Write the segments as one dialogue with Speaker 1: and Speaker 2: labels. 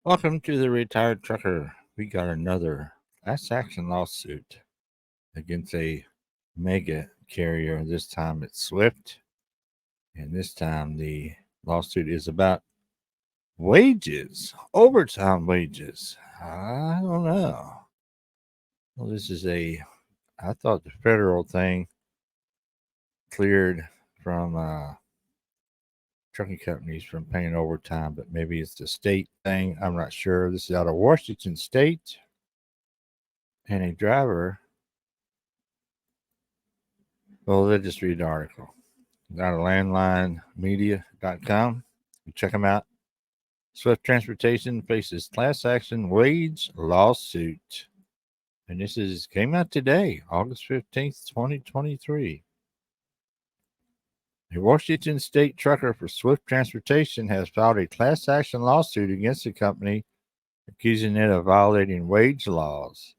Speaker 1: Welcome to the Retired Trucker. We got another class action lawsuit against a mega carrier. This time it's Swift, and this time the lawsuit is about wages, overtime wages. I don't know. Well, I thought the federal thing cleared from trucking companies from paying overtime, but maybe it's the state thing. I'm not sure. This is out of Washington State, and a driver. Well, let's just read the article. Out of landlinemedia.com. You check them out. Swift Transportation faces class action wage lawsuit. And came out today, August 15th, 2023. A Washington State trucker for Swift Transportation has filed a class action lawsuit against the company, accusing it of violating wage laws.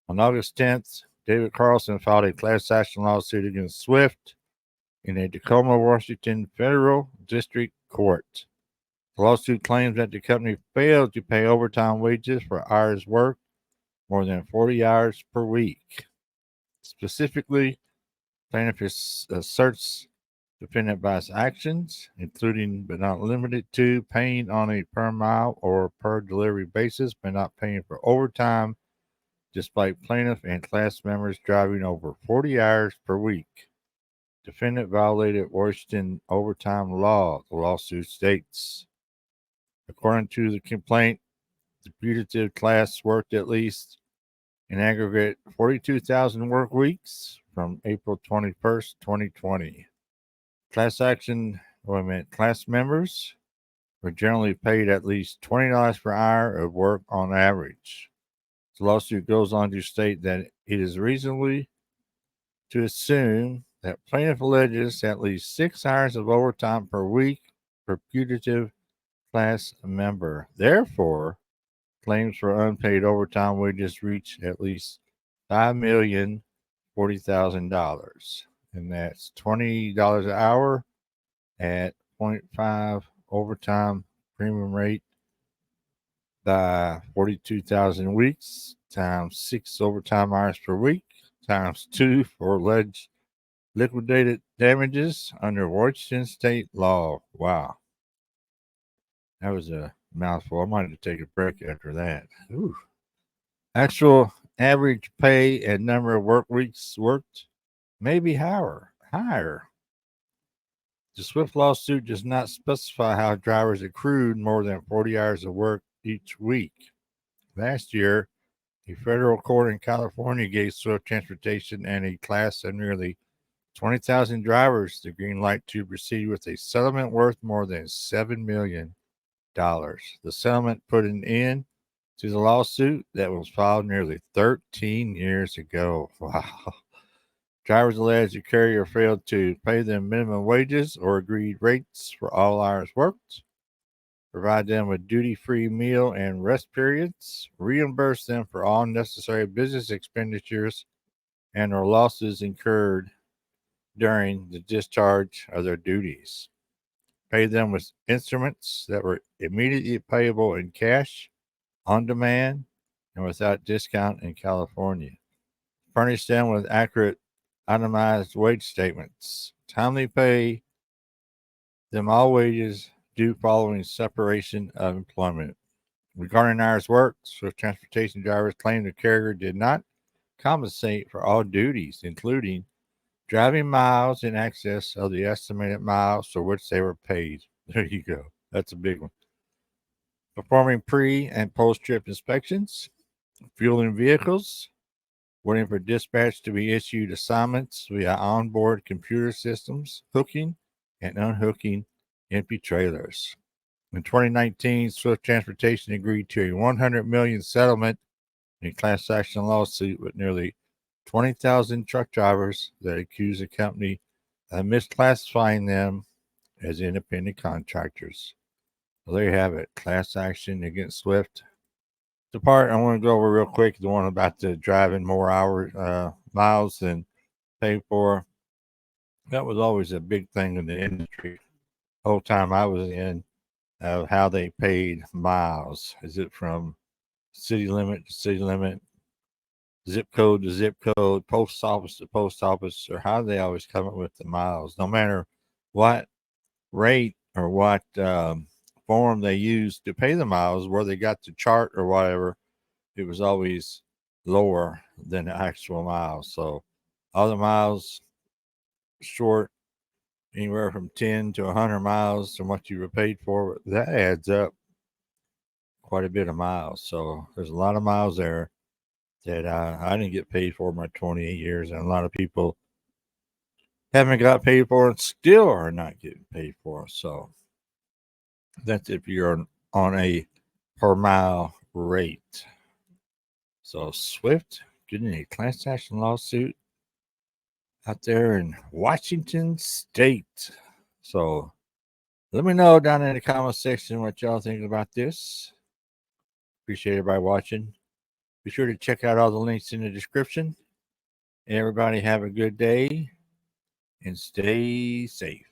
Speaker 1: On August 10th, David Carlson filed a class action lawsuit against Swift in a Tacoma, Washington federal district court. The lawsuit claims that the company failed to pay overtime wages for hours worked more than 40 hours per week. Specifically, plaintiff asserts defendant by its actions, including but not limited to paying on a per mile or per delivery basis, but not paying for overtime, despite plaintiff and class members driving over 40 hours per week. Defendant violated Washington overtime law, the lawsuit states. According to the complaint, the putative class worked at least in aggregate 42,000 work weeks from April 21st, 2020. Class members were generally paid at least $20 per hour of work on average. The lawsuit goes on to state that it is reasonably to assume that plaintiff alleges at least 6 hours of overtime per week per putative class member. Therefore, claims for unpaid overtime wages reach at least $5,040,000, and that's $20 an hour at 0.5 overtime premium rate by 42,000 weeks times 6 overtime hours per week times 2 for alleged liquidated damages under Washington state law. Wow. That was a mouthful. I might have to take a break after that. Ooh. Actual average pay and number of work weeks worked may be higher. The Swift lawsuit does not specify how drivers accrued more than 40 hours of work each week. Last year, a federal court in California gave Swift Transportation and a class of nearly 20,000 drivers the green light to proceed with a settlement worth more than $7 million. The settlement put an end to the lawsuit that was filed nearly 13 years ago. Wow. Drivers alleged the carrier failed to pay them minimum wages or agreed rates for all hours worked, provide them with duty-free meal and rest periods, reimburse them for all necessary business expenditures and or losses incurred during the discharge of their duties, pay them with instruments that were immediately payable in cash, on demand, and without discount in California, furnish them with accurate itemized wage statements, timely pay them all wages due following separation of employment. Regarding hours worked, Swift Transportation drivers claim the carrier did not compensate for all duties, including driving miles in excess of the estimated miles for which they were paid. There you go. That's a big one. Performing pre and post trip inspections, fueling vehicles, waiting for dispatch to be issued assignments via onboard computer systems, hooking and unhooking empty trailers. In 2019, Swift Transportation agreed to a $100 million settlement in a class action lawsuit with nearly 20,000 truck drivers that accuse the company of misclassifying them as independent contractors. Well, there you have it, class action against Swift. The part I want to go over real quick, the one about the driving more miles than paid for. That was always a big thing in the industry. The whole time I was in of how they paid miles. Is it from city limit to city limit, zip code to zip code, post office to post office, or how do they always come up with the miles? No matter what rate or what form they used to pay the miles, where they got the chart or whatever, it was always lower than the actual miles. So all the miles short, anywhere from 10 to 100 miles from what you were paid for, that adds up quite a bit of miles. So there's a lot of miles there that I didn't get paid for my 28 years, and a lot of people haven't got paid for and still are not getting paid for. So that's if you're on a per mile rate. So Swift getting a class action lawsuit out there in Washington State. So let me know down in the comment section what y'all think about this. Appreciate everybody watching. Be sure to check out all the links in the description. Everybody have a good day and stay safe.